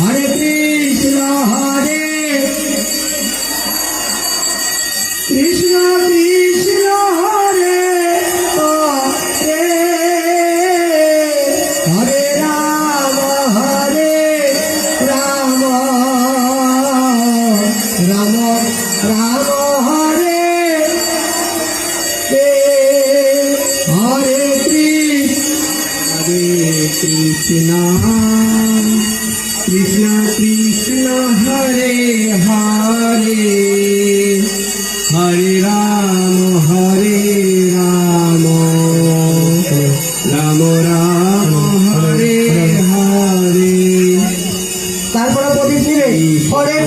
हरे कृष्ण कृष्ण हरे हरे राम राम राम हरे हरे कृष्ण कृष्ण कृष्ण हरे हरे हरे राम राम राम हरे हरे তারপরে প্রদীপ দিবে হরে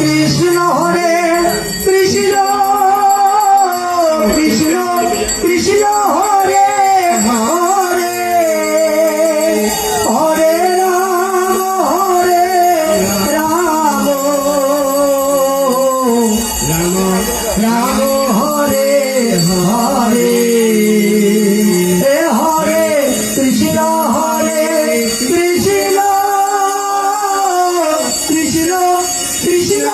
কৃষ্ণ কৃষ্ণ কৃষ্ণ হরে হরে হরে রাম রাম রাম হরে হরে হরে কৃষ্ণ কৃষ্ণ কৃষ্ণ কৃষ্ণ